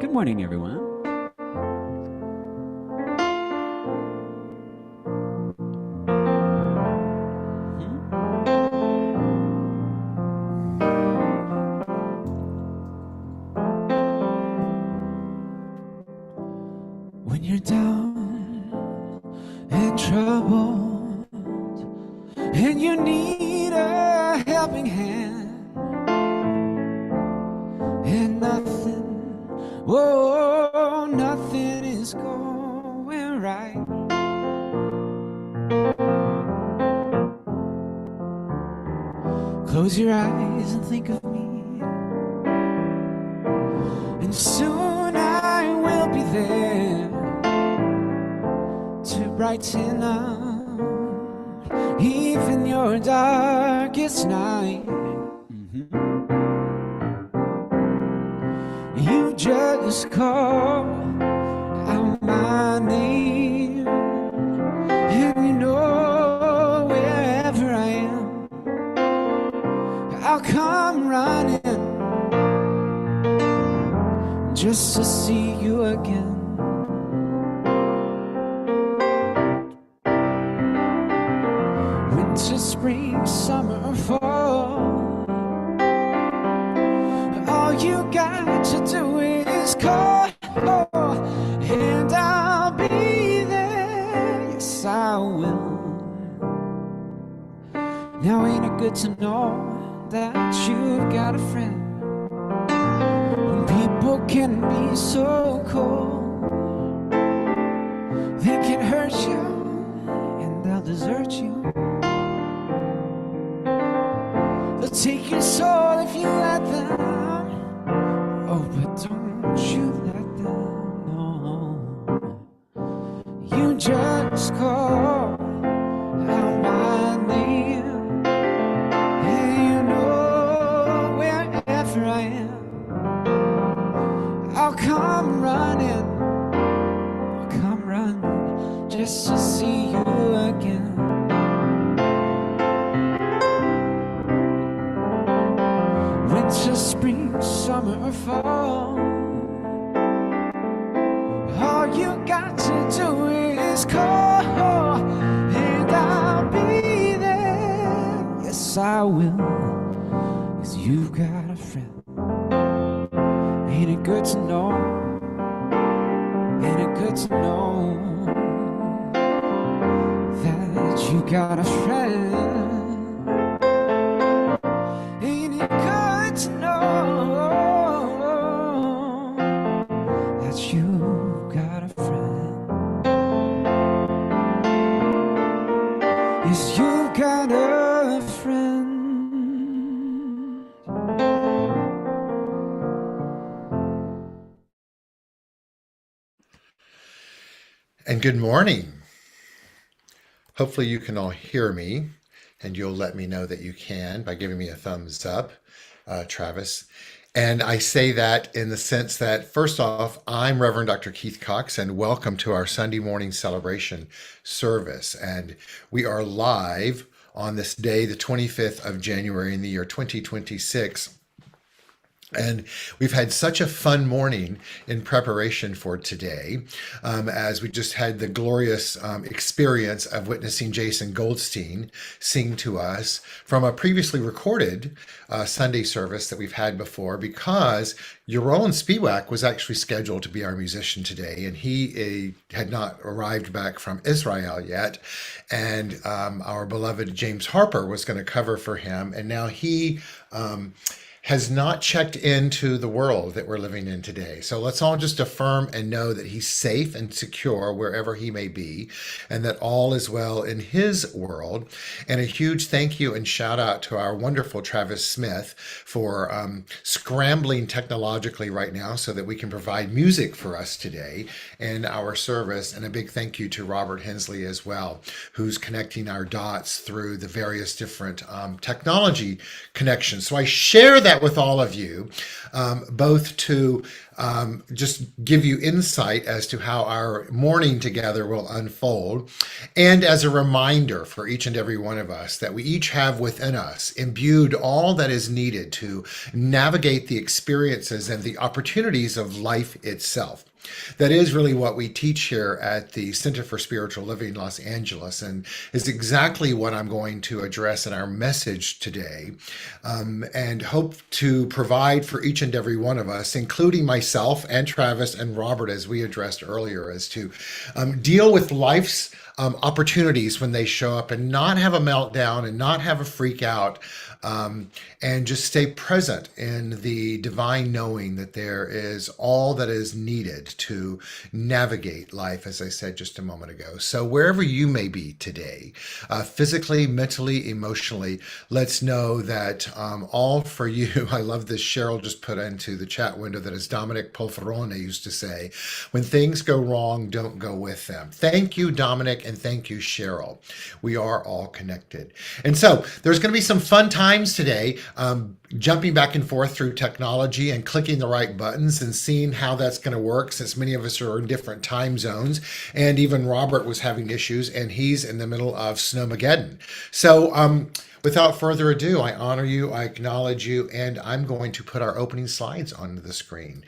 Good morning, everyone. Mhm. When you're down in trouble and you need a helping hand, and nothing is going right. Close your eyes and think of me, and soon I will be there to brighten up even your darkest night. You just call out my name, and you know wherever I am, I'll come running just to see you again. Winter, spring, summer, or fall, all you got to do is call, and I'll be there. Yes, I will. Now ain't it good to know that you've got a friend? When people can be so cold, they can hurt you and they'll desert you. They'll take your soul if you let them. Oh, but don't you let them know. You just call out my name, and you know wherever I am, I'll come running just to see you again. Winter, spring, summer, or fall, all you got to do is call, and I'll be there. Yes, I will, 'cause you've got a friend. Ain't it good to know? Ain't it good to know that you got a friend? Ain't it good to know that you've got a friend? Yes, you've got a friend. And good morning. Hopefully you can all hear me, and you'll let me know that you can by giving me a thumbs up, Travis. And I say that in the sense that, first off, I'm Reverend Dr. Keith Cox, and welcome to our Sunday morning celebration service. And we are live on this day, the 25th of January in the year 2026. And we've had such a fun morning in preparation for today, as we just had the glorious experience of witnessing Jason Goldstein sing to us from a previously recorded Sunday service that we've had before, because Yaron Spiewak was actually scheduled to be our musician today, and he had not arrived back from Israel yet. And our beloved James Harper was going to cover for him, and now he has not checked into the world that we're living in today. So let's all just affirm and know that he's safe and secure wherever he may be, and that all is well in his world. And a huge thank you and shout out to our wonderful Travis Smith for scrambling technologically right now so that we can provide music for us today in our service. And a big thank you to Robert Hensley as well, who's connecting our dots through the various different technology connections. So I share that with all of you, both to just give you insight as to how our morning together will unfold. And as a reminder for each and every one of us that we each have within us imbued all that is needed to navigate the experiences and the opportunities of life itself. That is really what we teach here at the Center for Spiritual Living Los Angeles, and is exactly what I'm going to address in our message today, and hope to provide for each and every one of us, including myself and Travis and Robert, as we addressed earlier, as to deal with life's opportunities when they show up and not have a meltdown and not have a freak out, and just stay present in the divine knowing that there is all that is needed to navigate life, as I said just a moment ago. So wherever you may be today, physically, mentally, emotionally, let's know that all for you. I love this Cheryl just put into the chat window that, as Dominic Polferone used to say, when things go wrong, don't go with them. Thank you, Dominic, and thank you, Cheryl. We are all connected. And so there's going to be some fun times today, jumping back and forth through technology and clicking the right buttons and seeing how that's going to work, since many of us are in different time zones. And even Robert was having issues, and he's in the middle of Snowmageddon. So without further ado, I honor you, I acknowledge you, and I'm going to put our opening slides onto the screen.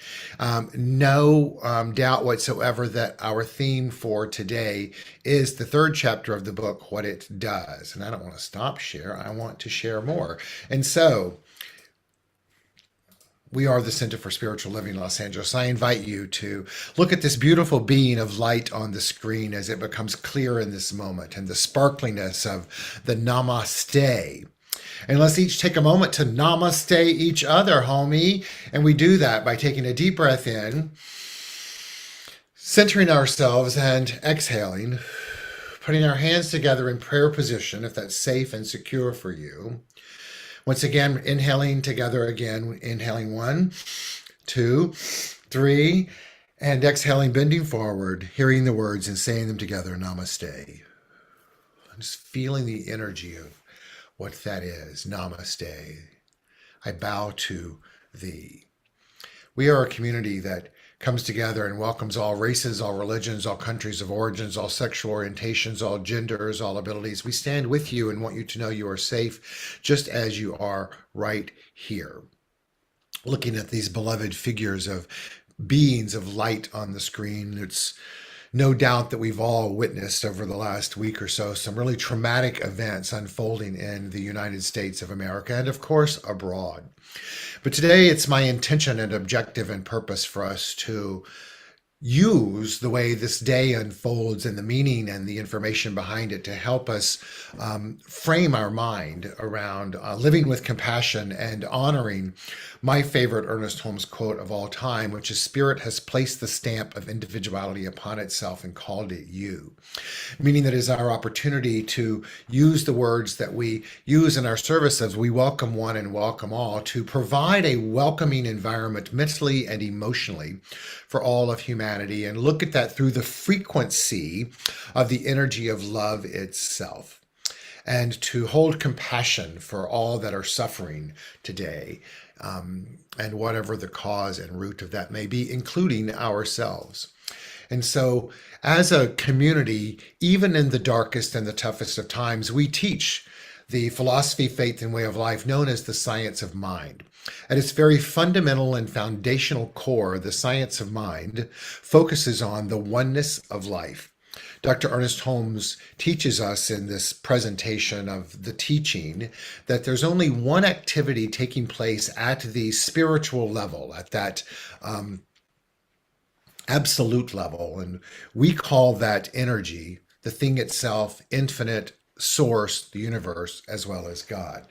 No doubt whatsoever that our theme for today is the third chapter of the book, What It Does. And I don't want to stop share, I want to share more. And so we are the Center for Spiritual Living Los Angeles. I invite you to look at this beautiful being of light on the screen as it becomes clear in this moment, and the sparkliness of the namaste. And let's each take a moment to namaste each other, homie. And we do that by taking a deep breath in, centering ourselves, and exhaling, putting our hands together in prayer position, if that's safe and secure for you. Once again, inhaling together again, inhaling 1, 2, 3, and exhaling, bending forward, hearing the words and saying them together, namaste. Just feeling the energy of what that is, namaste. I bow to thee. We are a community that comes together and welcomes all races, all religions, all countries of origins, all sexual orientations, all genders, all abilities. We stand with you and want you to know you are safe just as you are right here. Looking at these beloved figures of beings of light on the screen, it's no doubt that we've all witnessed over the last week or so some really traumatic events unfolding in the United States of America and, of course, abroad. But today it's my intention and objective and purpose for us to use the way this day unfolds and the meaning and the information behind it to help us frame our mind around living with compassion and honoring my favorite Ernest Holmes quote of all time, which is, "Spirit has placed the stamp of individuality upon itself and called it you." Meaning that is our opportunity to use the words that we use in our service as we welcome one and welcome all, to provide a welcoming environment mentally and emotionally for all of humanity, and look at that through the frequency of the energy of love itself, and to hold compassion for all that are suffering today, and whatever the cause and root of that may be, including ourselves. And so as a community, even in the darkest and the toughest of times, we teach the philosophy, faith, and way of life known as the science of mind. At its very fundamental and foundational core, the science of mind focuses on the oneness of life. Dr. Ernest Holmes teaches us in this presentation of the teaching that there's only one activity taking place at the spiritual level, at that absolute level, and we call that energy, the thing itself, infinite, source, the universe, as well as God.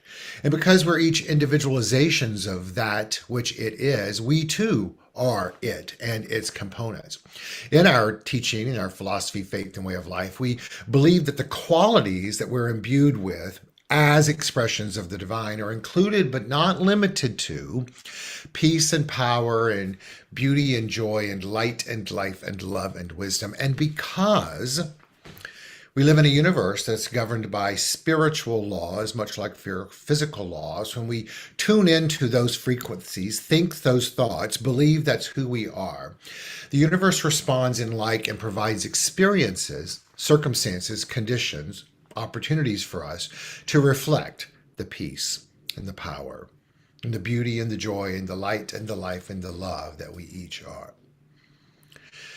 And because we're each individualizations of that which it is, we too are it and its components. In our teaching, in our philosophy, faith, and way of life, we believe that the qualities that we're imbued with as expressions of the divine are included but not limited to peace and power and beauty and joy and light and life and love and wisdom. And because We live in a universe that's governed by spiritual laws, much like physical laws. When we tune into those frequencies, think those thoughts, believe that's who we are, the universe responds in like and provides experiences, circumstances, conditions, opportunities for us to reflect the peace and the power and the beauty and the joy and the light and the life and the love that we each are.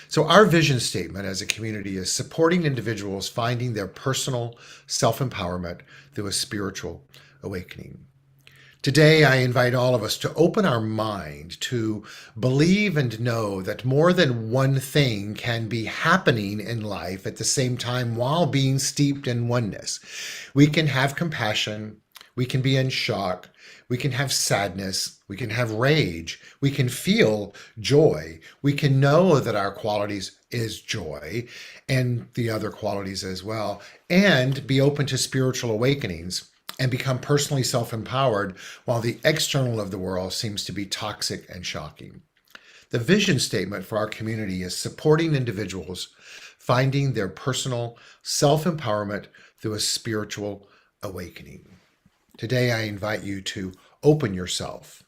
So our vision statement as a community is supporting individuals finding their personal self-empowerment through a spiritual awakening. Today, I invite all of us to open our mind to believe and know that more than one thing can be happening in life at the same time while being steeped in oneness. We can have compassion, we can be in shock, we can have sadness, we can have rage, we can feel joy, we can know that our qualities is joy and the other qualities as well, and be open to spiritual awakenings and become personally self-empowered while the external of the world seems to be toxic and shocking. The vision statement for our community is supporting individuals finding their personal self-empowerment through a spiritual awakening. Today, I invite you to open yourself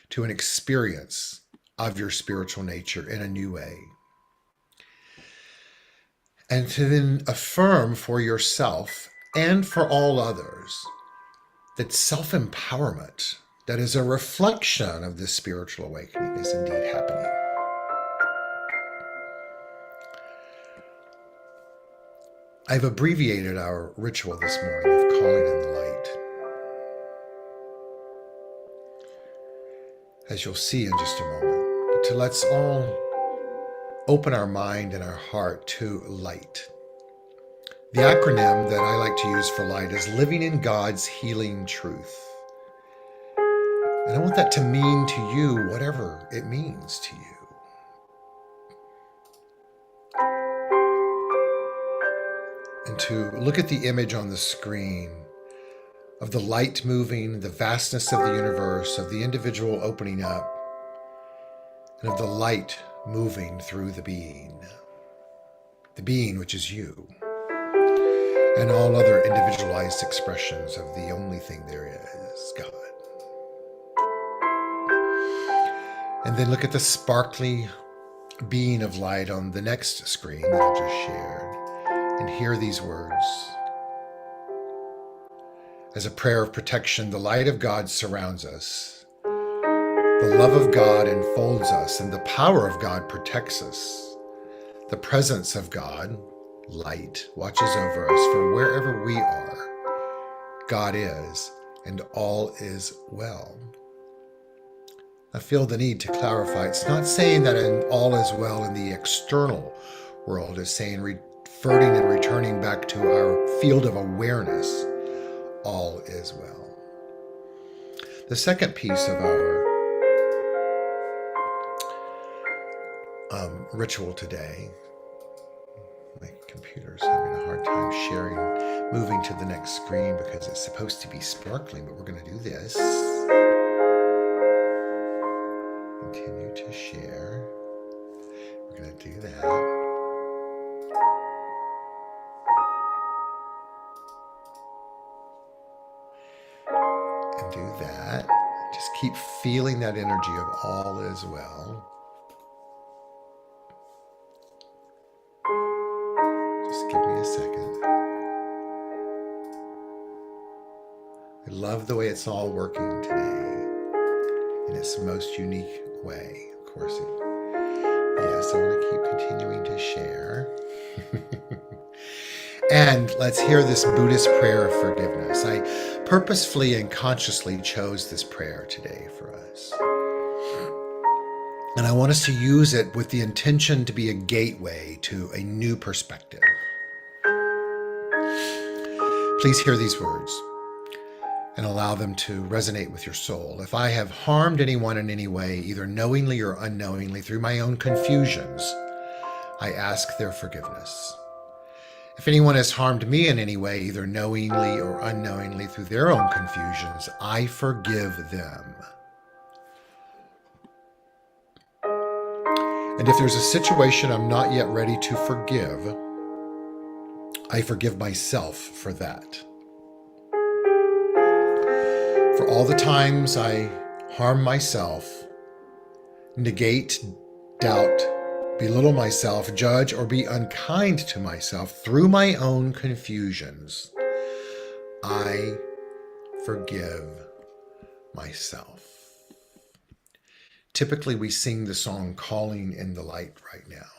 to an experience of your spiritual nature in a new way. And to then affirm for yourself and for all others that self-empowerment that is a reflection of this spiritual awakening is indeed happening. I've abbreviated our ritual this morning of calling in the light, as you'll see in just a moment. But let's all open our mind and our heart to light. The acronym that I like to use for light is living in God's healing truth. And I want that to mean to you whatever it means to you. And to look at the image on the screen of the light moving, the vastness of the universe, of the individual opening up, and of the light moving through the being which is you, and all other individualized expressions of the only thing there is, God. And then look at the sparkly being of light on the next screen that I just shared, and hear these words. As a prayer of protection, the light of God surrounds us. The love of God enfolds us, and the power of God protects us. The presence of God, light, watches over us, for wherever we are, God is, and all is well. I feel the need to clarify. It's not saying that all is well in the external world. It's saying reverting and returning back to our field of awareness. All is well. The second piece of our ritual today, my computer's having a hard time moving to the next screen because it's supposed to be sparkling, but we're going to do this. Continue to share. We're going to do that. And do that. Just keep feeling that energy of all is well. Just give me a second. I love the way it's all working today in its most unique way. Of course, yes, I want to keep continuing to share. And let's hear this Buddhist prayer of forgiveness. I purposefully and consciously chose this prayer today for us. And I want us to use it with the intention to be a gateway to a new perspective. Please hear these words and allow them to resonate with your soul. If I have harmed anyone in any way, either knowingly or unknowingly through my own confusions, I ask their forgiveness. If anyone has harmed me in any way, either knowingly or unknowingly through their own confusions, I forgive them. And if there's a situation I'm not yet ready to forgive, I forgive myself for that. For all the times I harm myself, negate, doubt, belittle myself, judge, or be unkind to myself through my own confusions, I forgive myself. Typically, we sing the song Calling in the Light right now.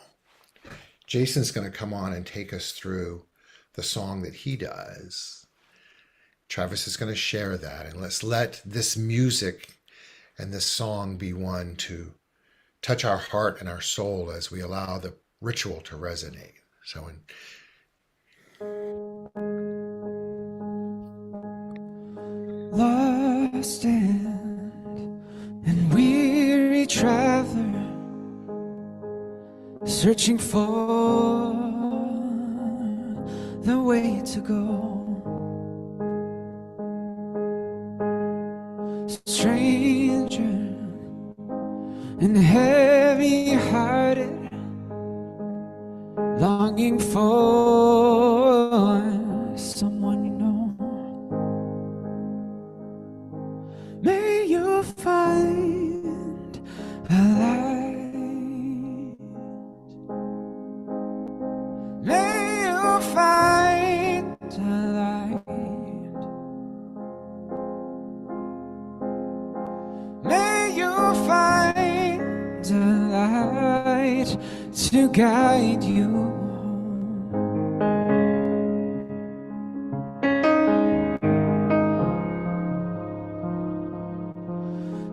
Jason's going to come on and take us through the song that he does. Travis is going to share that, and let's let this music and this song be one to touch our heart and our soul as we allow the ritual to resonate. So, lost and weary traveler, searching for the way to go. Stranger and heavy-hearted, longing for someone you know. May you find a light. May you find a light. May you find a light to guide you home.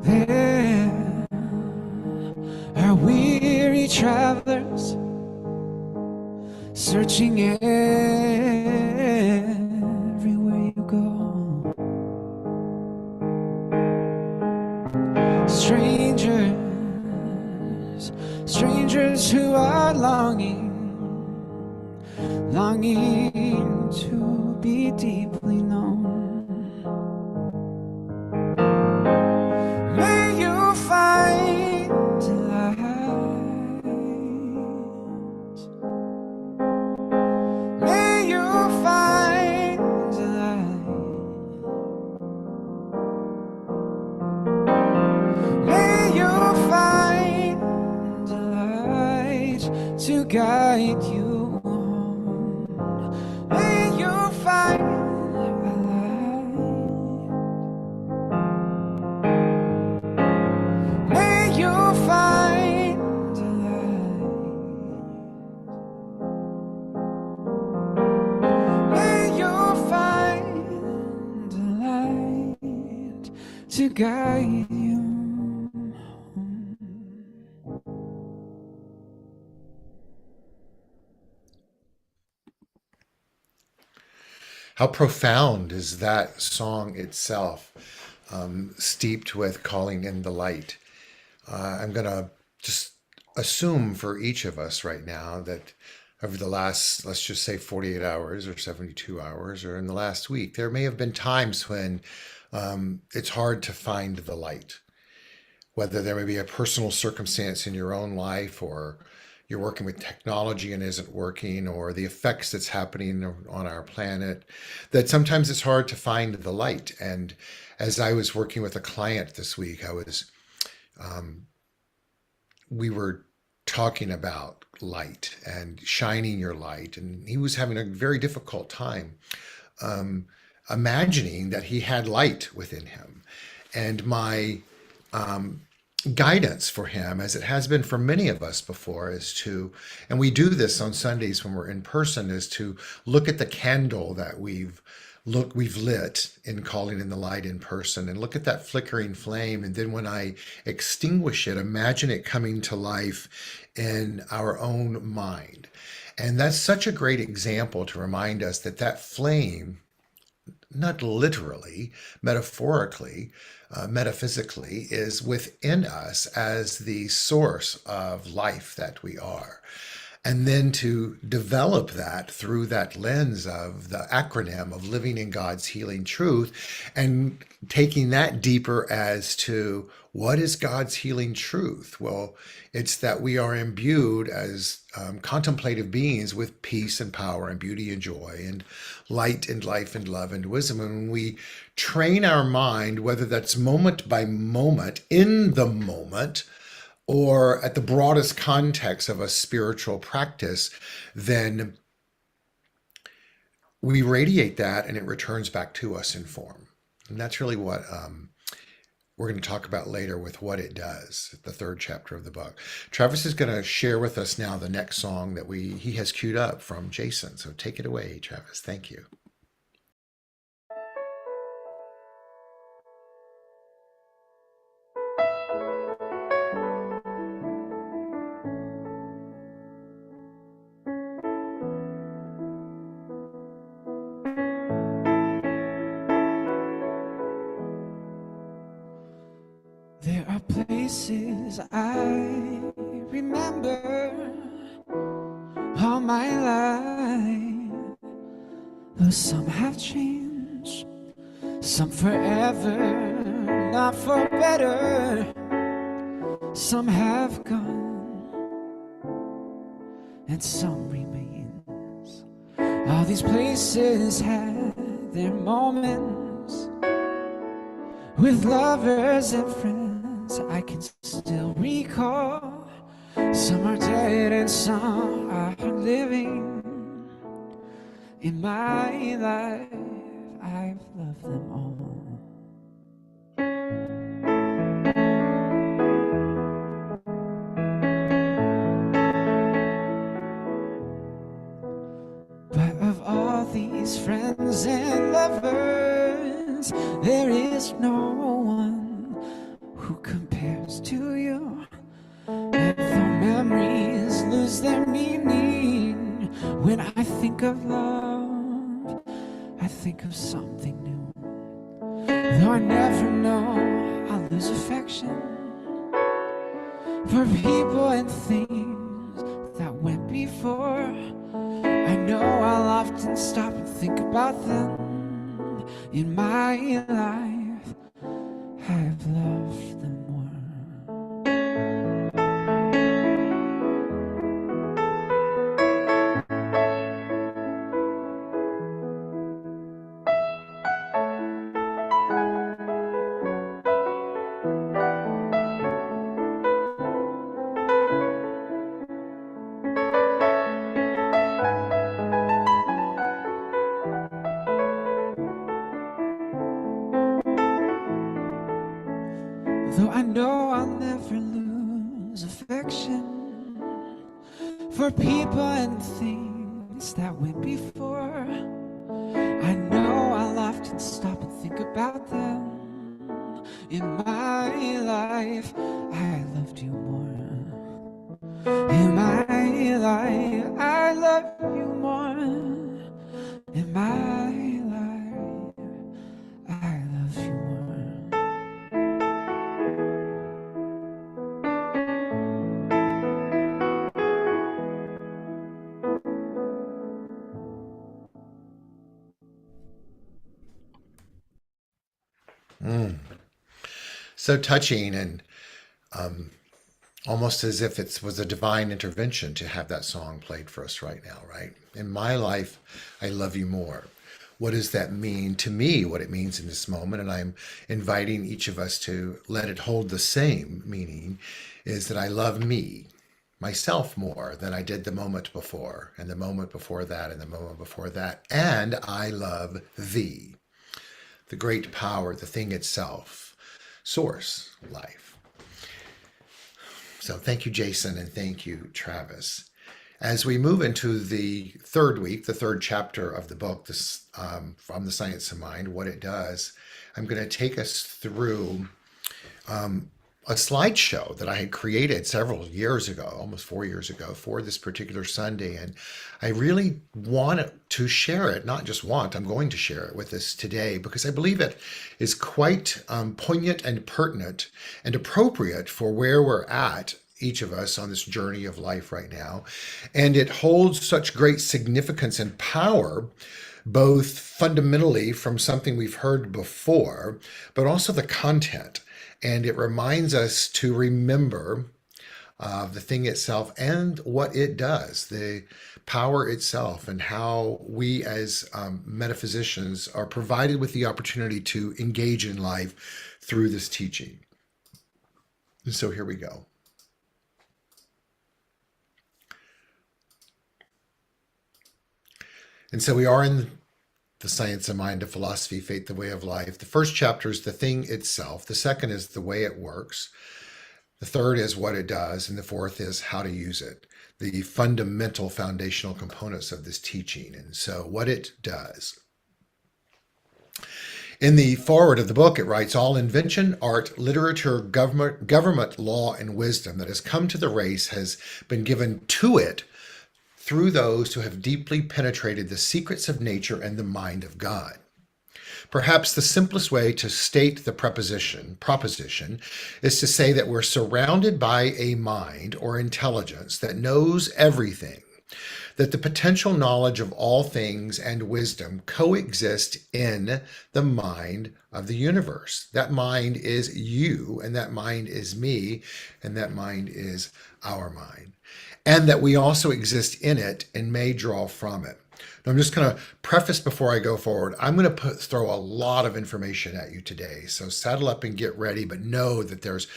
There are weary travelers searching everywhere you go. Strangers who are longing to be deeply known. May you find a light. May you find a light. May you find a light to guide you home. May you find a light. May you find a light. May you find a light to guide you home. how profound is that song itself, steeped with calling in the light? I'm going to just assume for each of us right now that over the last, let's just say 48 hours or 72 hours, or in the last week, there may have been times when it's hard to find the light. Whether there may be a personal circumstance in your own life, or you're working with technology and isn't working, or the effects that's happening on our planet, that sometimes it's hard to find the light. And as I was working with a client this week, we were talking about light and shining your light, and he was having a very difficult time imagining that he had light within him. And my guidance for him, as it has been for many of us before, is to, and we do this on Sundays when we're in person, is to look at the candle that we've lit in calling in the light in person, and look at that flickering flame. And then when I extinguish it, imagine it coming to life in our own mind. And that's such a great example to remind us that that flame, not literally, metaphorically, metaphysically, is within us as the source of life that we are. and then to develop that through that lens of the acronym of living in God's healing truth and taking that deeper as to what is God's healing truth? Well, it's that we are imbued as contemplative beings with peace and power and beauty and joy and light and life and love and wisdom. And when we train our mind, whether that's moment by moment, in the moment, or at the broadest context of a spiritual practice, then we radiate that and it returns back to us in form. And that's really what we're going to talk about later with what it does, the third chapter of the book. Travis is going to share with us now the next song that he has queued up from Jason. So take it away, Travis. Thank you. There are places I remember all my life, though some have changed, some forever, not for better. Some have gone, and some remains. All these places had their moments with lovers and friends I can still recall. Some are dead and some are living. In my life, I've loved them all. But of all these friends and lovers, there is no one who compares to you. And though memories lose their meaning, when I think of love, I think of something new. Though I never know I'll lose affection for people and things that went before, I know I'll often stop and think about them. In my life, I've loved them more. Though I know I'll never lose affection for people and things that went before, I know I'll often stop and think about them. In my life, I loved you more. In my life, I love you more. In my life, I love you more. So touching and almost as if it was a divine intervention to have that song played for us right now, right? In my life, I love you more. What does that mean to me? What it means in this moment, and I'm inviting each of us to let it hold the same meaning, is that I love me, myself more than I did the moment before, and the moment before that, and the moment before that. And I love thee, the great power, the thing itself, source, life. So thank you, Jason, and thank you, Travis. As we move into the third week, the third chapter of the book, this from the Science of Mind, what it does, I'm going to take us through a slideshow that I had created several years ago, almost 4 years ago, for this particular Sunday. And I really want to share it, not just want, I'm going to share it with us today because I believe it is quite poignant and pertinent and appropriate for where we're at each of us on this journey of life right now. And it holds such great significance and power, both fundamentally from something we've heard before, but also the content. And it reminds us to remember the thing itself and what it does, the power itself, and how we as metaphysicians are provided with the opportunity to engage in life through this teaching. And so here we go. And so we are in the science of mind, of philosophy, faith, the way of life. The first chapter is the thing itself. The second is the way it works. The third is what it does. And the fourth is how to use it. The fundamental foundational components of this teaching. And so what it does. In the foreword of the book, it writes, all invention, art, literature, government, law, and wisdom that has come to the race has been given to it through those who have deeply penetrated the secrets of nature and the mind of God. Perhaps the simplest way to state the proposition is to say that we're surrounded by a mind or intelligence that knows everything, that the potential knowledge of all things and wisdom coexist in the mind of the universe. That mind is you, and that mind is me, and that mind is our mind. And that we also exist in it and may draw from it. Now, I'm just going to preface before I go forward. I'm going to throw a lot of information at you today. So saddle up and get ready, but know that there's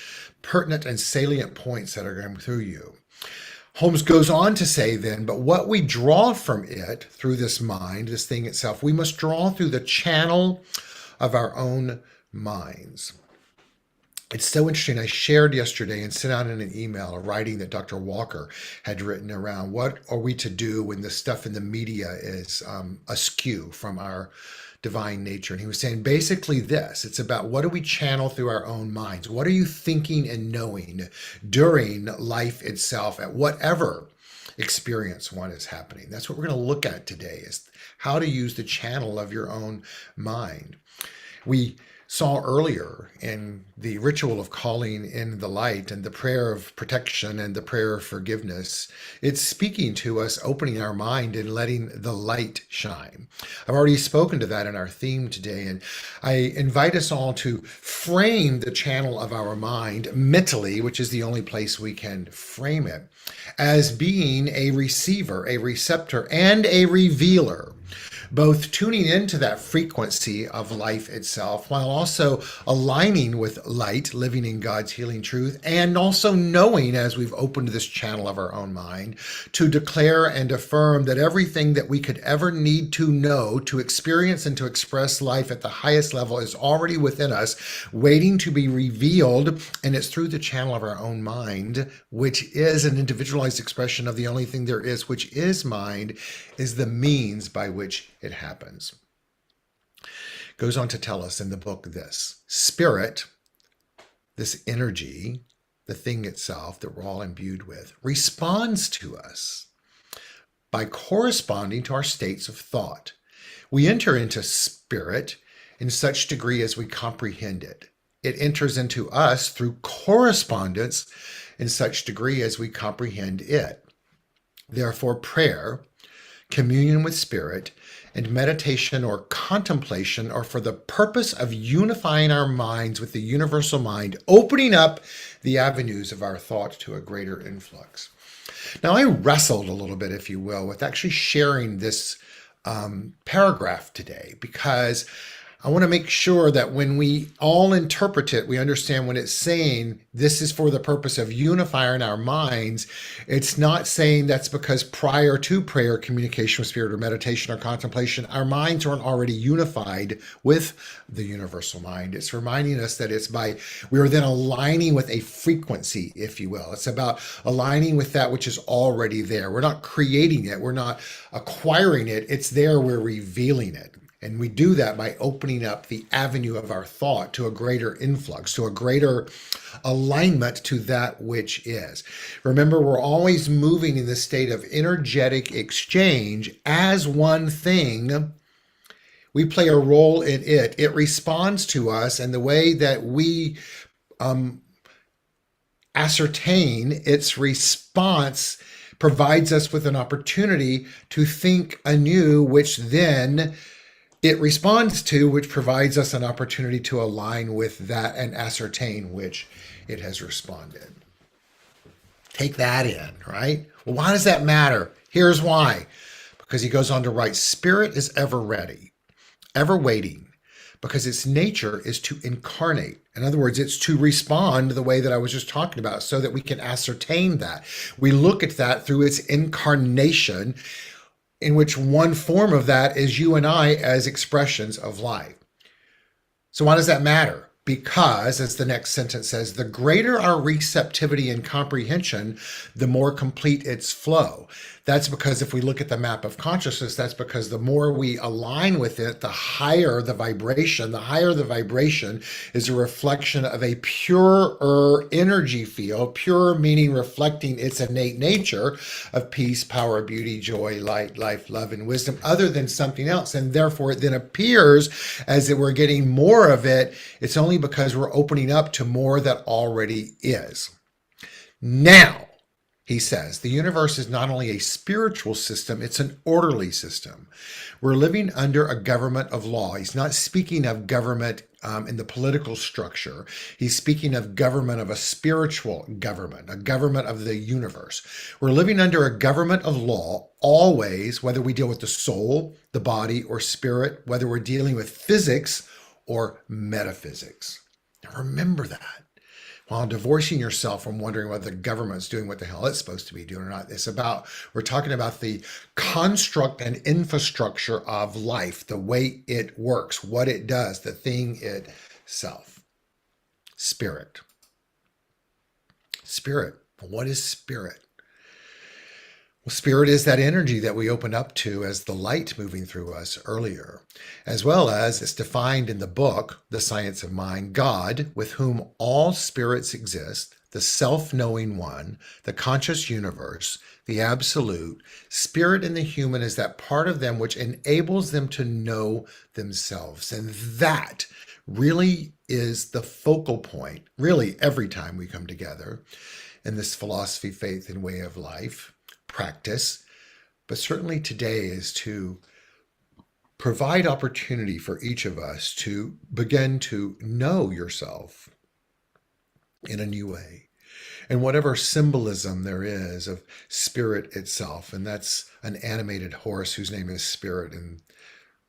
pertinent and salient points that are going through you. Holmes goes on to say then, but what we draw from it through this mind, this thing itself, we must draw through the channel of our own minds. It's so interesting. I shared yesterday and sent out in an email a writing that Dr. Walker had written around what are we to do when the stuff in the media is askew from our divine nature. And he was saying basically this, it's about what do we channel through our own minds? What are you thinking and knowing during life itself at whatever experience one is happening? That's what we're going to look at today, is how to use the channel of your own mind. We saw earlier in the ritual of calling in the light and the prayer of protection and the prayer of forgiveness, it's speaking to us, opening our mind and letting the light shine. I've already spoken to that in our theme today, and I invite us all to frame the channel of our mind mentally, which is the only place we can frame it, as being a receiver, a receptor, and a revealer, both tuning into that frequency of life itself while also aligning with light, living in God's healing truth, and also knowing, as we've opened this channel of our own mind, to declare and affirm that everything that we could ever need to know, to experience and to express life at the highest level is already within us, waiting to be revealed, and it's through the channel of our own mind, which is an individualized expression of the only thing there is, which is mind, is the means by which it happens. Goes on to tell us in the book this: spirit, this energy, the thing itself that we're all imbued with, responds to us by corresponding to our states of thought. We enter into spirit in such degree as we comprehend it. It enters into us through correspondence in such degree as we comprehend it. Therefore, prayer, communion with spirit, and meditation or contemplation are for the purpose of unifying our minds with the universal mind, opening up the avenues of our thought to a greater influx. Now, I wrestled a little bit, if you will, with actually sharing this paragraph today, because I want to make sure that when we all interpret it, we understand when it's saying this is for the purpose of unifying our minds. It's not saying that's because prior to prayer, communication with spirit, or meditation or contemplation, our minds weren't already unified with the universal mind. It's reminding us that we are then aligning with a frequency, if you will. It's about aligning with that which is already there. We're not creating it. We're not acquiring it. It's there. We're revealing it. And we do that by opening up the avenue of our thought to a greater influx, to a greater alignment to that which is. Remember, we're always moving in the state of energetic exchange as one thing. We play a role in it. It responds to us, and the way that we ascertain its response provides us with an opportunity to think anew, which then it responds to, which provides us an opportunity to align with that and ascertain which it has responded. Take that in, right? Well, why does that matter? Here's why. Because he goes on to write, spirit is ever ready, ever waiting, because its nature is to incarnate. In other words, it's to respond the way that I was just talking about so that we can ascertain that. We look at that through its incarnation, in which one form of that is you and I as expressions of life. So why does that matter? Because, as the next sentence says, the greater our receptivity and comprehension, the more complete its flow. That's because if we look at the map of consciousness, that's because the more we align with it, the higher the vibration. The higher the vibration is a reflection of a purer energy field, pure meaning reflecting its innate nature of peace, power, beauty, joy, light, life, love, and wisdom, other than something else. And therefore, it then appears as if we're getting more of it. It's only because we're opening up to more that already is. Now, he says, the universe is not only a spiritual system, it's an orderly system. We're living under a government of law. He's not speaking of government in the political structure. He's speaking of government of a spiritual government, a government of the universe. We're living under a government of law always, whether we deal with the soul, the body, or spirit, whether we're dealing with physics or metaphysics. Now remember that. While divorcing yourself from wondering whether the government's doing what the hell it's supposed to be doing or not, we're talking about the construct and infrastructure of life, the way it works, what it does, the thing itself. Spirit. Spirit. What is spirit? Well, spirit is that energy that we opened up to as the light moving through us earlier, as well as it's defined in the book, The Science of Mind, God, with whom all spirits exist, the self-knowing one, the conscious universe, the absolute. Spirit in the human is that part of them which enables them to know themselves. And that really is the focal point, really every time we come together in this philosophy, faith, and way of life. Practice, but certainly today is to provide opportunity for each of us to begin to know yourself in a new way. And whatever symbolism there is of spirit itself, and that's an animated horse whose name is Spirit in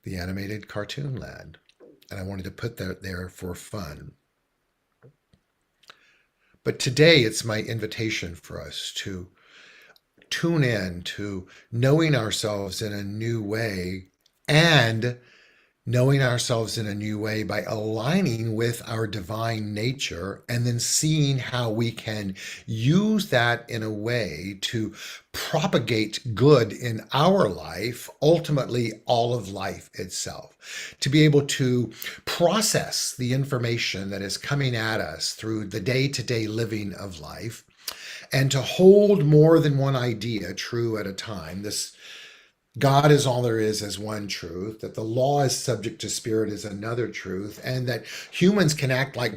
the animated cartoon land. And I wanted to put that there for fun. But today it's my invitation for us to tune in to knowing ourselves in a new way, and knowing ourselves in a new way by aligning with our divine nature, and then seeing how we can use that in a way to propagate good in our life, ultimately all of life itself. To be able to process the information that is coming at us through the day-to-day living of life, and to hold more than one idea true at a time. This God is all there is as one truth, that the law is subject to spirit is another truth, and that humans can act like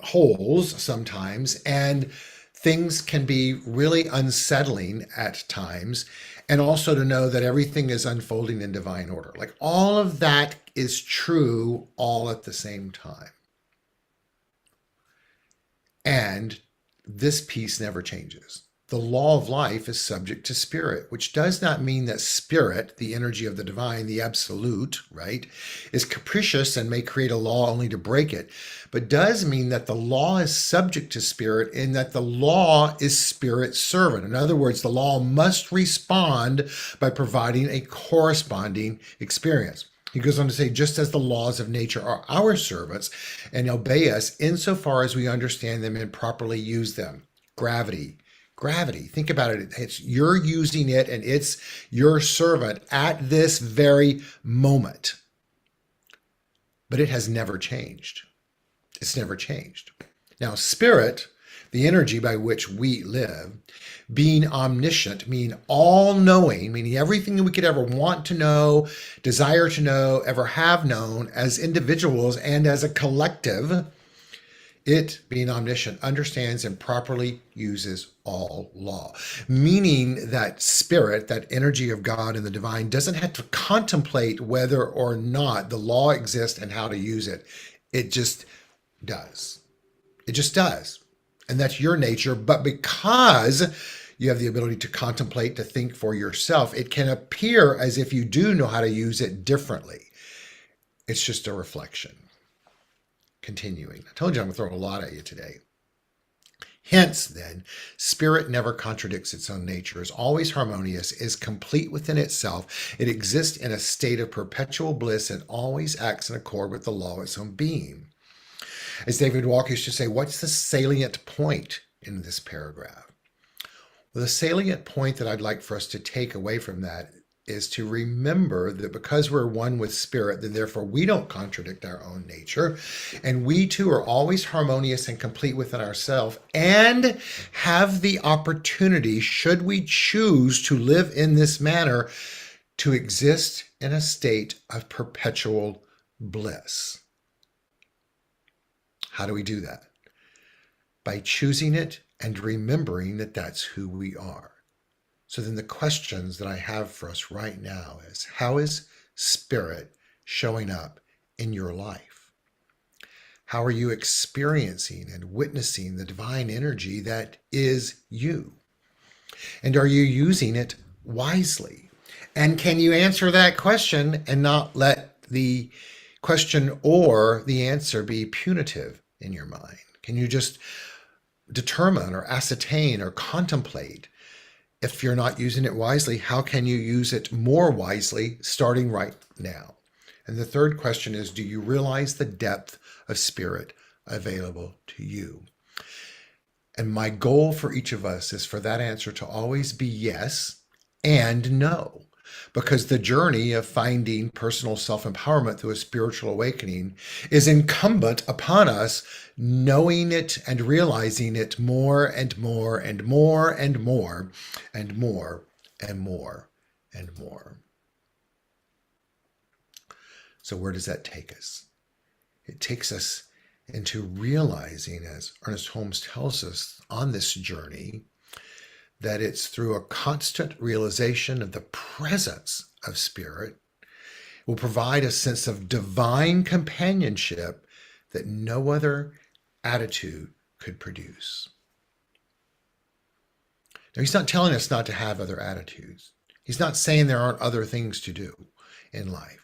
holes sometimes, and things can be really unsettling at times, and also to know that everything is unfolding in divine order. Like all of that is true all at the same time. And this piece never changes. The law of life is subject to spirit, which does not mean that spirit, the energy of the divine, the absolute, right, is capricious and may create a law only to break it, but does mean that the law is subject to spirit in that the law is spirit's servant. In other words, the law must respond by providing a corresponding experience. He goes on to say, just as the laws of nature are our servants and obey us insofar as we understand them and properly use them. Gravity. Think about it. You're using it and it's your servant at this very moment. But it has never changed. It's never changed. Now, spirit, the energy by which we live, being omniscient, meaning all-knowing, meaning everything that we could ever want to know, desire to know, ever have known as individuals and as a collective, It, being omniscient, understands and properly uses all law, meaning that spirit, that energy of God and the divine, doesn't have to contemplate whether or not the law exists and how to use it. It just does. It just does. And that's your nature. But because you have the ability to contemplate, to think for yourself, it can appear as if you do know how to use it differently. It's just a reflection. Continuing. I told you I'm going to throw a lot at you today. Hence, then, spirit never contradicts its own nature, is always harmonious, is complete within itself. It exists in a state of perpetual bliss and always acts in accord with the law of its own being. As David Walker used to say, what's the salient point in this paragraph? Well, the salient point that I'd like for us to take away from that is to remember that because we're one with spirit, then therefore we don't contradict our own nature. And we too are always harmonious and complete within ourselves and have the opportunity, should we choose to live in this manner, to exist in a state of perpetual bliss. How do we do that? By choosing it and remembering that that's who we are. So then the questions that I have for us right now is, how is spirit showing up in your life? How are you experiencing and witnessing the divine energy that is you? And are you using it wisely? And can you answer that question and not let the question or the answer be punitive in your mind? Can you just determine or ascertain or contemplate, if you're not using it wisely, how can you use it more wisely starting right now? And the third question is, do you realize the depth of spirit available to you? And my goal for each of us is for that answer to always be yes and no. Because the journey of finding personal self-empowerment through a spiritual awakening is incumbent upon us knowing it and realizing it more and more and more and more and more and more and more. So where does that take us? It takes us into realizing, as Ernest Holmes tells us on this journey, that it's through a constant realization of the presence of spirit will provide a sense of divine companionship that no other attitude could produce. Now, he's not telling us not to have other attitudes. He's not saying there aren't other things to do in life.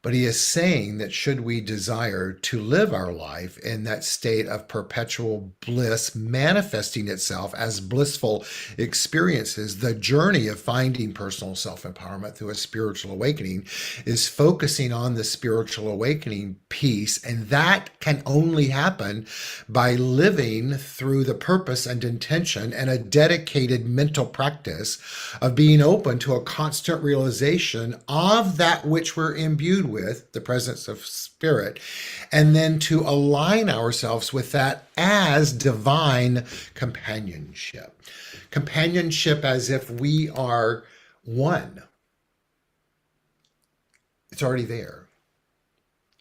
But he is saying that should we desire to live our life in that state of perpetual bliss, manifesting itself as blissful experiences, the journey of finding personal self-empowerment through a spiritual awakening is focusing on the spiritual awakening piece. And that can only happen by living through the purpose and intention and a dedicated mental practice of being open to a constant realization of that which we're imbued with, the presence of spirit, and then to align ourselves with that as divine companionship. Companionship as if we are one. It's already there.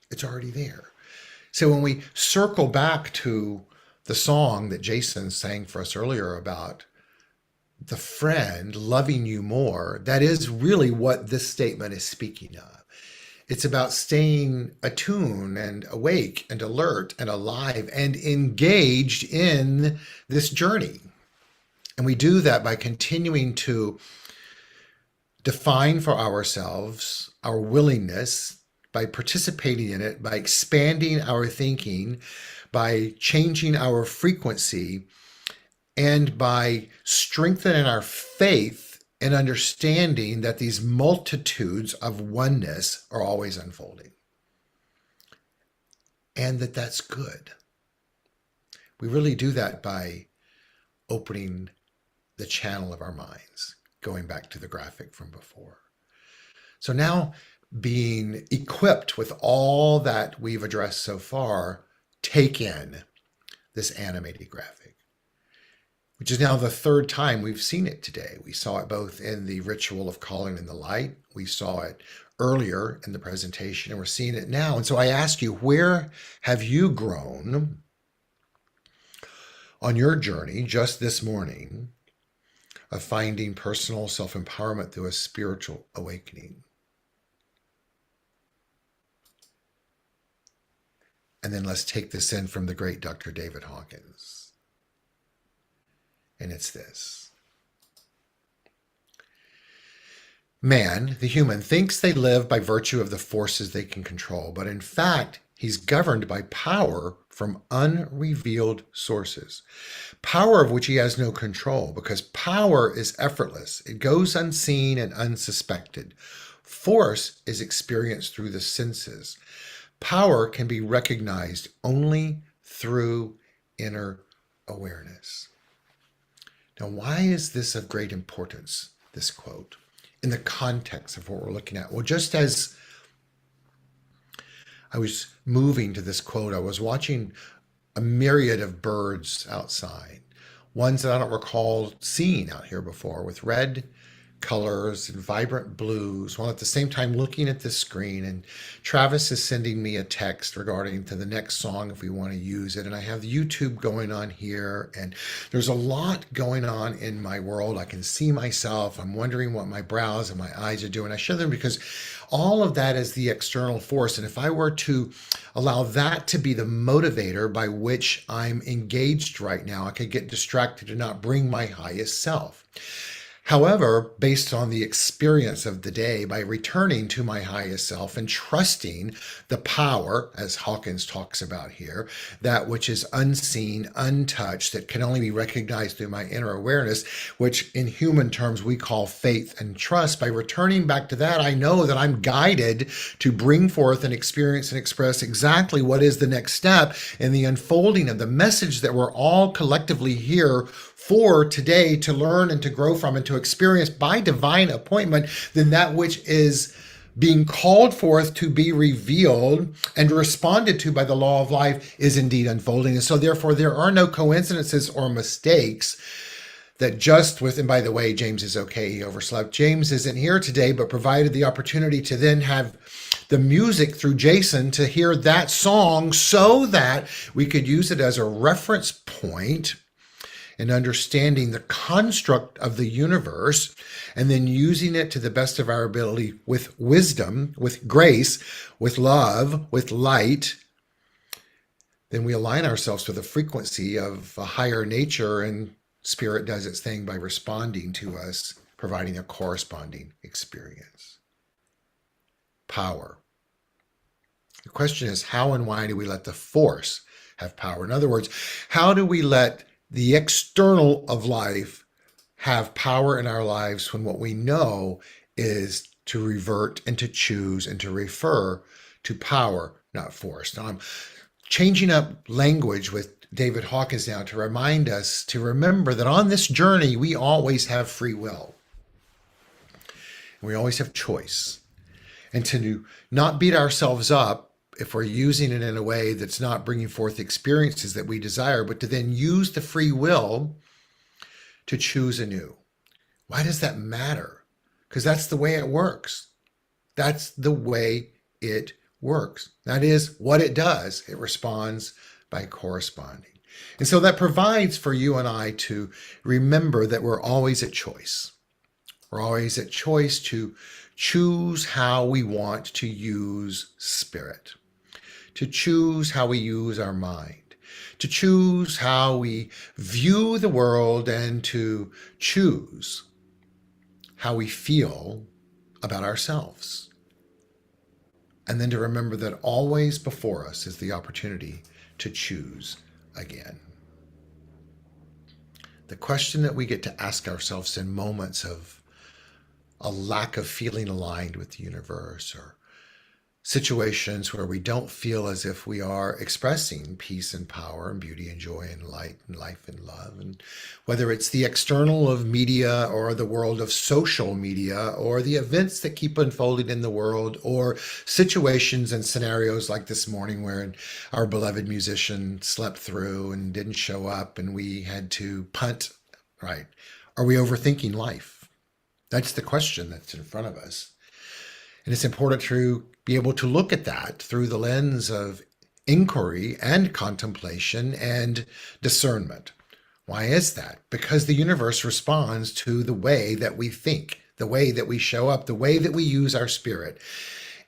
It's already there. So when we circle back to the song that Jason sang for us earlier about the friend loving you more, that is really what this statement is speaking of. It's about staying attuned and awake and alert and alive and engaged in this journey. And we do that by continuing to define for ourselves our willingness, by participating in it, by expanding our thinking, by changing our frequency, and by strengthening our faith and understanding that these multitudes of oneness are always unfolding. And that that's good. We really do that by opening the channel of our minds, going back to the graphic from before. So now, being equipped with all that we've addressed so far, take in this animated graphic, which is now the third time we've seen it today. We saw it both in the ritual of calling in the light. We saw it earlier in the presentation, and we're seeing it now. And so I ask you, where have you grown on your journey just this morning of finding personal self-empowerment through a spiritual awakening. And then let's take this in from the great Dr. David Hawkins. And it's this. Man, the human, thinks they live by virtue of the forces they can control, but in fact, he's governed by power from unrevealed sources. Power of which he has no control, because power is effortless. It goes unseen and unsuspected. Force is experienced through the senses. Power can be recognized only through inner awareness. Now, why is this of great importance, this quote, in the context of what we're looking at? Well, just as I was moving to this quote, I was watching a myriad of birds outside, ones that I don't recall seeing out here before, with red colors and vibrant blues, while at the same time looking at the screen. And Travis is sending me a text regarding to the next song if we want to use it. And I have YouTube going on here, and there's a lot going on in my world. I can see myself. I'm wondering what my brows and my eyes are doing. I show them because all of that is the external force. And if I were to allow that to be the motivator by which I'm engaged right now, I could get distracted and not bring my highest self. However, based on the experience of the day, by returning to my highest self and trusting the power, as Hawkins talks about here, that which is unseen, untouched, that can only be recognized through my inner awareness, which in human terms we call faith and trust, by returning back to that, I know that I'm guided to bring forth and experience and express exactly what is the next step in the unfolding of the message that we're all collectively here for today to learn and to grow from and to experience by divine appointment, then that which is being called forth to be revealed and responded to by the law of life is indeed unfolding. And so therefore there are no coincidences or mistakes that just with, and by the way, James is okay, he overslept. James isn't here today, but provided the opportunity to then have the music through Jason to hear that song so that we could use it as a reference point and understanding the construct of the universe, and then using it to the best of our ability with wisdom, with grace, with love, with light, then we align ourselves with the frequency of a higher nature, and spirit does its thing by responding to us, providing a corresponding experience. Power. The question is, how and why do we let the force have power? In other words, how do we let the external of life have power in our lives when what we know is to revert and to choose and to refer to power, not force? Now I'm changing up language with David Hawkins now to remind us to remember that on this journey, we always have free will. We always have choice. And to not beat ourselves up if we're using it in a way that's not bringing forth experiences that we desire, but to then use the free will to choose anew. Why does that matter? Because that's the way it works. That's the way it works. That is what it does. It responds by corresponding. And so that provides for you and I to remember that we're always at choice. We're always at choice to choose how we want to use spirit, to choose how we use our mind, to choose how we view the world, and to choose how we feel about ourselves. And then to remember that always before us is the opportunity to choose again. The question that we get to ask ourselves in moments of a lack of feeling aligned with the universe, or situations where we don't feel as if we are expressing peace and power and beauty and joy and light and life and love. And whether it's the external of media or the world of social media or the events that keep unfolding in the world, or situations and scenarios like this morning where our beloved musician slept through and didn't show up and we had to punt, right? Are we overthinking life? That's the question that's in front of us. And it's important to be able to look at that through the lens of inquiry and contemplation and discernment. Why is that? Because the universe responds to the way that we think, the way that we show up, the way that we use our spirit.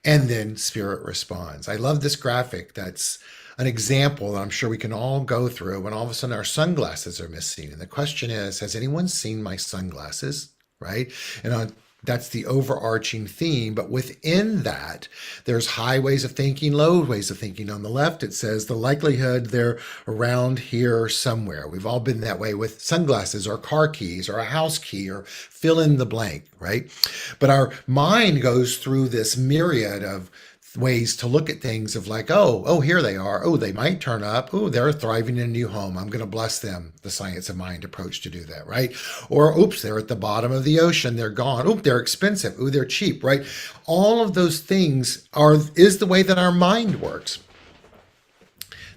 And then spirit responds. I love this graphic. That's an example that I'm sure we can all go through when all of a sudden our sunglasses are missing. And the question is, has anyone seen my sunglasses? Right? And that's the overarching theme. But within that, there's high ways of thinking, low ways of thinking. On the left, it says the likelihood they're around here somewhere. We've all been that way with sunglasses or car keys or a house key or fill in the blank, right? But our mind goes through this myriad of ways to look at things of like, oh, here they are. Oh, they might turn up. Oh, they're thriving in a new home. I'm going to bless them. The science of mind approach to do that, right? Or, oops, they're at the bottom of the ocean. They're gone. Oop, they're expensive. Ooh, they're cheap, right? All of those things is the way that our mind works.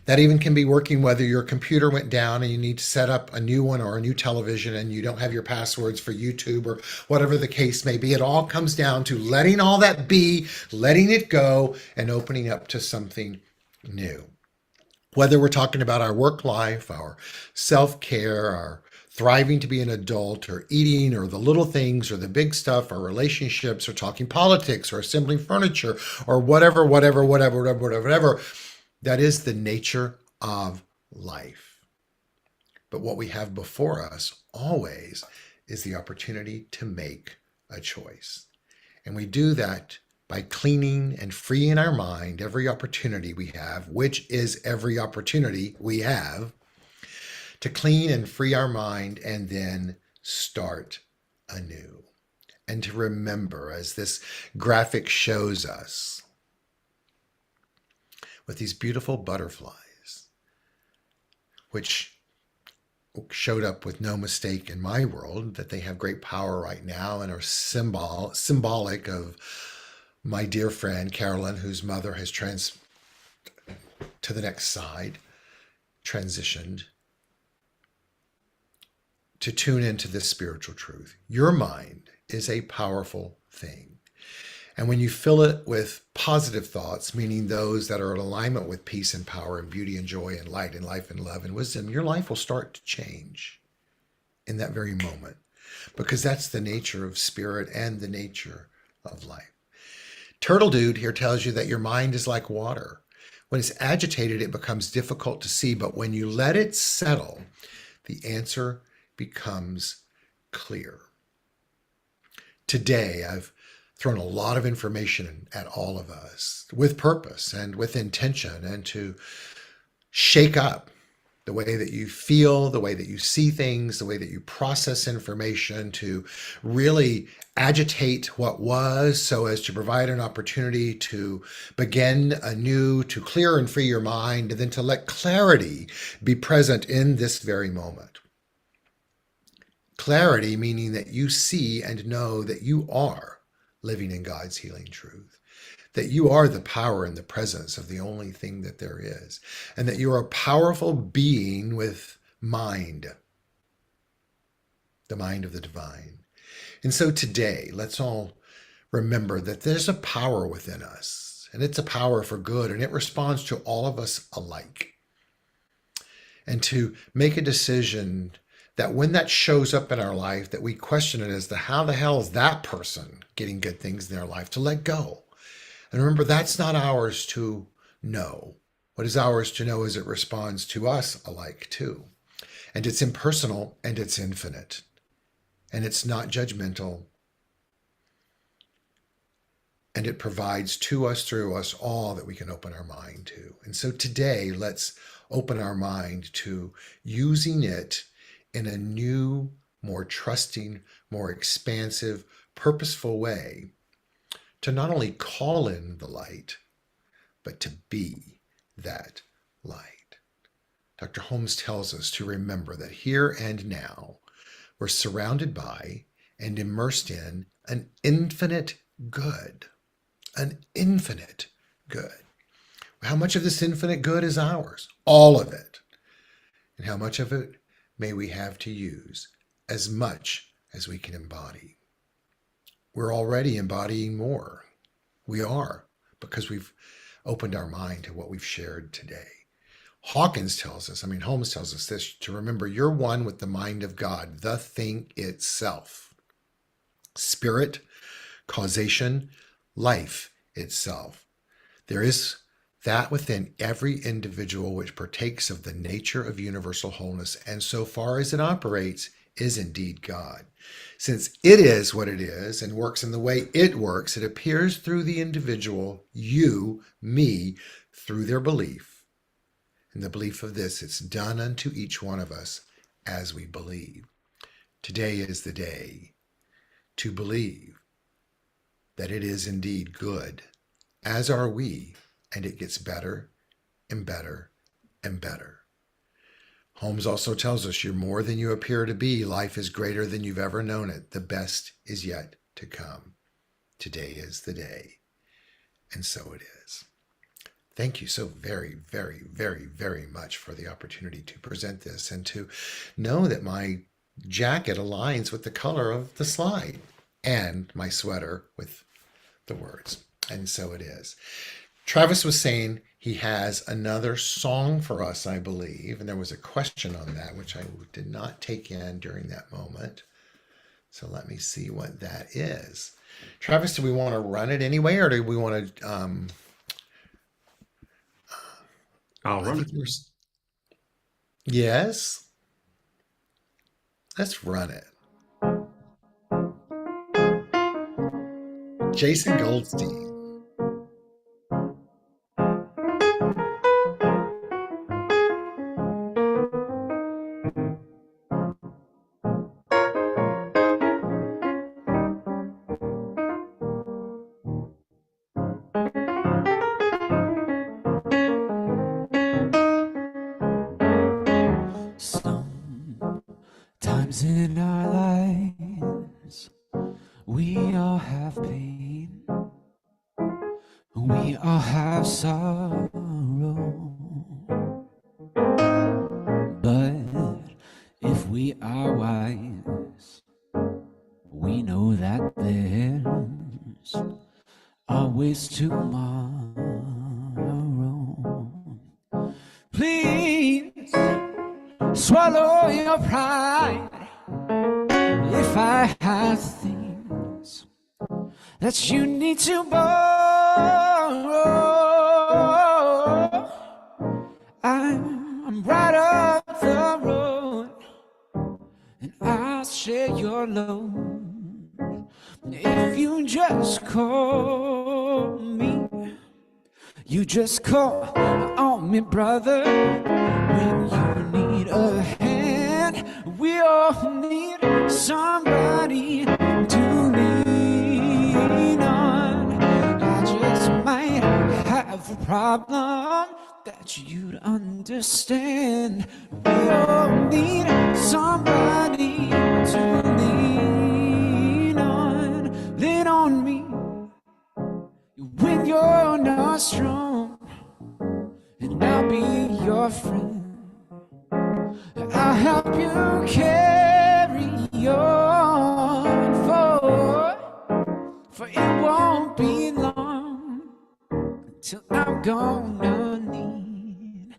That even can be working whether your computer went down and you need to set up a new one or a new television and you don't have your passwords for YouTube or whatever the case may be. It all comes down to letting all that be, letting it go, and opening up to something new. Whether we're talking about our work life, our self-care, our thriving to be an adult, or eating, or the little things, or the big stuff, or relationships, or talking politics, or assembling furniture, or whatever. That is the nature of life. But what we have before us always is the opportunity to make a choice. And we do that by cleaning and freeing our mind every opportunity we have, which is every opportunity we have, to clean and free our mind and then start anew. And to remember, as this graphic shows us, with these beautiful butterflies, which showed up with no mistake in my world, that they have great power right now and are symbolic of my dear friend Carolyn, whose mother has to the next side, transitioned to tune into this spiritual truth. Your mind is a powerful thing. And when you fill it with positive thoughts, meaning those that are in alignment with peace and power and beauty and joy and light and life and love and wisdom, your life will start to change in that very moment, because that's the nature of spirit and the nature of life. Turtle Dude here tells you that your mind is like water. When it's agitated, it becomes difficult to see, but when you let it settle, the answer becomes clear. Today, I've thrown a lot of information at all of us with purpose and with intention, and to shake up the way that you feel, the way that you see things, the way that you process information, to really agitate what was so as to provide an opportunity to begin anew, to clear and free your mind, and then to let clarity be present in this very moment. Clarity meaning that you see and know that you are living in God's healing truth, that you are the power and the presence of the only thing that there is, and that you are a powerful being with mind, the mind of the divine. And so today, let's all remember that there's a power within us, and it's a power for good, and it responds to all of us alike. And to make a decision that when that shows up in our life, that we question it as to how the hell is that person getting good things in their life, to let go. And remember, that's not ours to know. What is ours to know is it responds to us alike too. And it's impersonal and it's infinite. And it's not judgmental. And it provides to us, through us, all that we can open our mind to. And so today, let's open our mind to using it in a new, more trusting, more expansive, purposeful way, to not only call in the light, but to be that light. Dr. Holmes tells us to remember that here and now, we're surrounded by and immersed in an infinite good. An infinite good. How much of this infinite good is ours? All of it. And how much of it may we have to use? As much as we can embody. We're already embodying more. We are, because we've opened our mind to what we've shared today. Hawkins tells us, Holmes tells us this, to remember you're one with the mind of God, the thing itself. Spirit, causation, life itself. There is that within every individual which partakes of the nature of universal wholeness, and so far as it operates, is indeed God. Since it is what it is and works in the way it works, it appears through the individual, you, me, through their belief. And the belief of this, it's done unto each one of us as we believe. Today is the day to believe that it is indeed good, as are we, and it gets better and better and better. Holmes also tells us you're more than you appear to be. Life is greater than you've ever known it. The best is yet to come. Today is the day. And so it is. Thank you so very, very, very, very much for the opportunity to present this and to know that my jacket aligns with the color of the slide and my sweater with the words. And so it is. Travis was saying he has another song for us, I believe, and there was a question on that, which I did not take in during that moment. So let me see what that is. Travis, do we want to run it anyway, or do we want to... I'll run it. Yes? Let's run it. Jason Goldstein. Sometimes in our lives, we all have pain. We all have sorrow. But if we are wise, we know that there's always tomorrow. Please swallow your pride. If I have things that you need to borrow, I'm right up the road, and I'll share your load. If you just call me, you just call on me, brother. When you need a hand, we all need somebody to lean on. I just might have a problem that you'd understand. We all need somebody to lean on. Lean on me when you're not strong, and I'll be your friend. I'll help you carry on, for it won't be long till I'm gonna need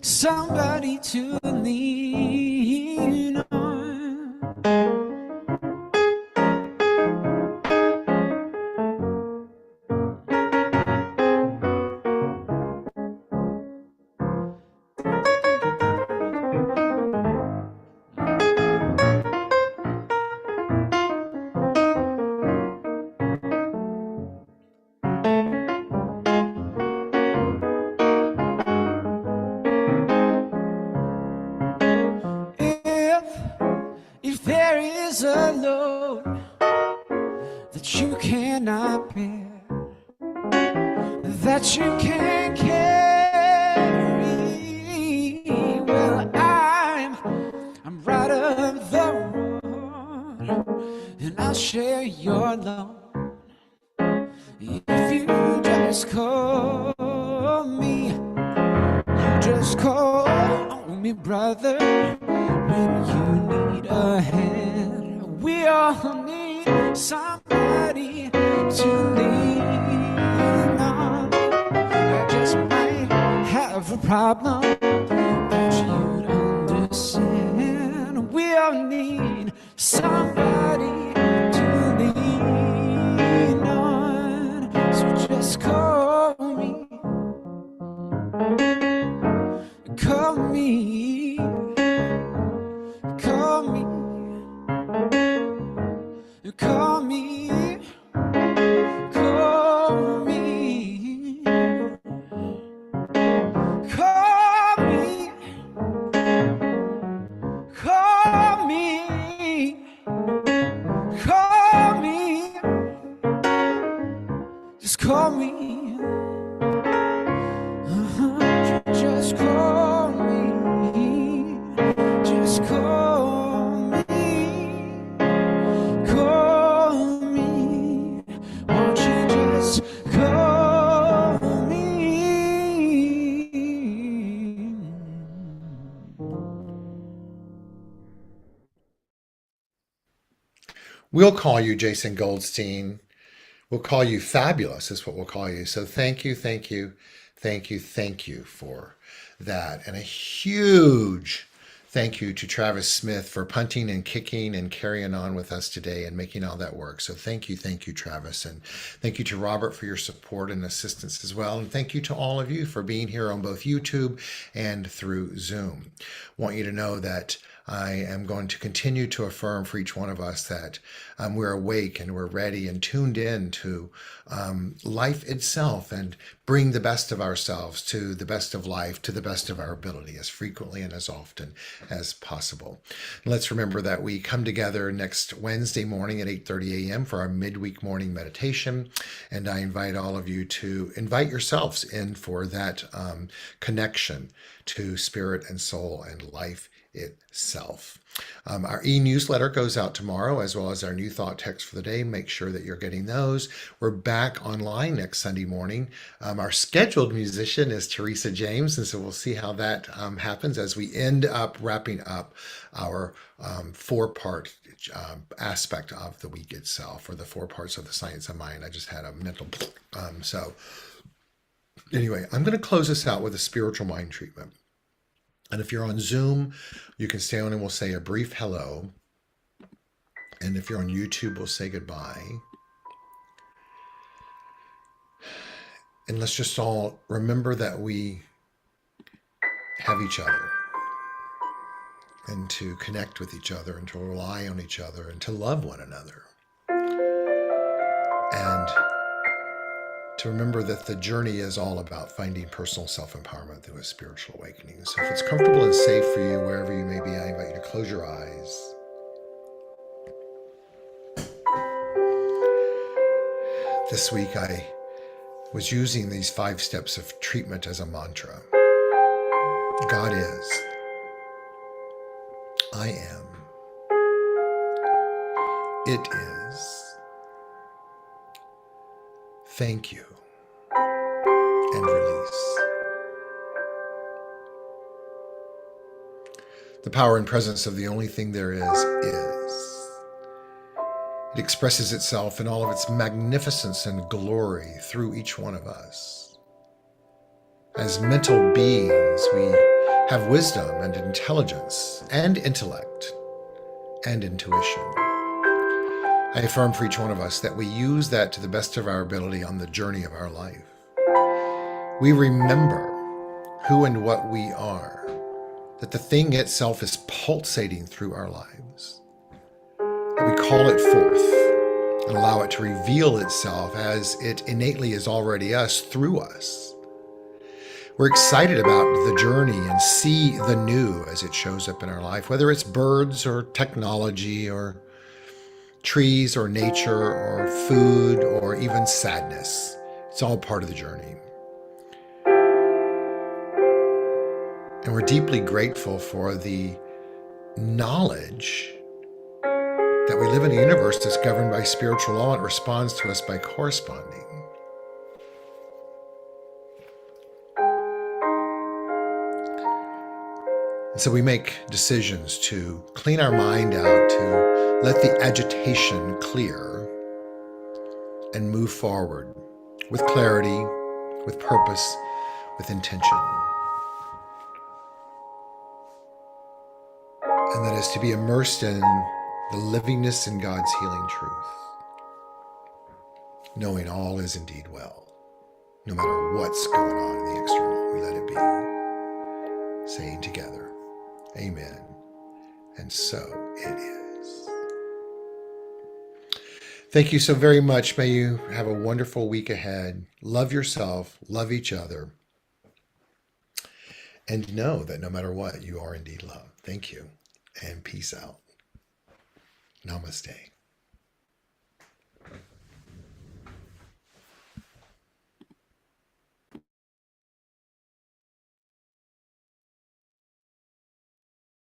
somebody to lean on. If there is a load that you cannot bear, that you can't carry, well, I'm right up the road, and I'll share your load. If you just call me, you just call on me, brother. When you need a hand, we all need somebody to lean on. I just might have a problem somebody to lean on. So just call me, call me, call me, call me, call me, call me, call me, call me, just call me, just call me, just call me, call me, won't you just call me? We'll call you Jason Goldstein. We'll call you fabulous, is what we'll call you. So thank you, thank you, thank you, thank you for that. And a huge thank you to Travis Smith for punting and kicking and carrying on with us today and making all that work. So thank you, Travis. And thank you to Robert for your support and assistance as well. And thank you to all of you for being here on both YouTube and through Zoom. I want you to know that I am going to continue to affirm for each one of us that we're awake and we're ready and tuned in to life itself and bring the best of ourselves to the best of life, to the best of our ability as frequently and as often as possible. And let's remember that we come together next Wednesday morning at 8:30 a.m. for our midweek morning meditation. And I invite all of you to invite yourselves in for that connection to spirit and soul and life itself. Our e-newsletter goes out tomorrow, as well as our new thought text for the day. Make sure that you're getting those. We're back online next Sunday morning. Our scheduled musician is Teresa James, and so we'll see how that happens as we end up wrapping up our four-part aspect of the week itself, or the 4 parts of the science of mind. I just had a mental so anyway, I'm going to close this out with a spiritual mind treatment. And if you're on Zoom, you can stay on and we'll say a brief hello. And if you're on YouTube, we'll say goodbye. And let's just all remember that we have each other, and to connect with each other, and to rely on each other, and to love one another. And to remember that the journey is all about finding personal self-empowerment through a spiritual awakening. So if it's comfortable and safe for you, wherever you may be, I invite you to close your eyes. This week I was using these 5 steps of treatment as a mantra. God is. I am. It is. Thank you. And release. The power and presence of the only thing there is. It expresses itself in all of its magnificence and glory through each one of us. As mental beings, we have wisdom and intelligence and intellect and intuition. I affirm for each one of us that we use that to the best of our ability on the journey of our life. We remember who and what we are, that the thing itself is pulsating through our lives, that we call it forth and allow it to reveal itself as it innately is already us through us. We're excited about the journey and see the new as it shows up in our life, whether it's birds or technology or trees or nature or food or even sadness. It's all part of the journey. And we're deeply grateful for the knowledge that we live in a universe that's governed by spiritual law and responds to us by corresponding. And so we make decisions to clean our mind out, to let the agitation clear and move forward with clarity, with purpose, with intention. And that is to be immersed in the livingness in God's healing truth, knowing all is indeed well, no matter what's going on in the external. We let it be, saying together, amen, and so it is. Thank you so very much. May you have a wonderful week ahead. Love yourself, love each other, and know that no matter what, you are indeed loved. Thank you, and peace out. Namaste.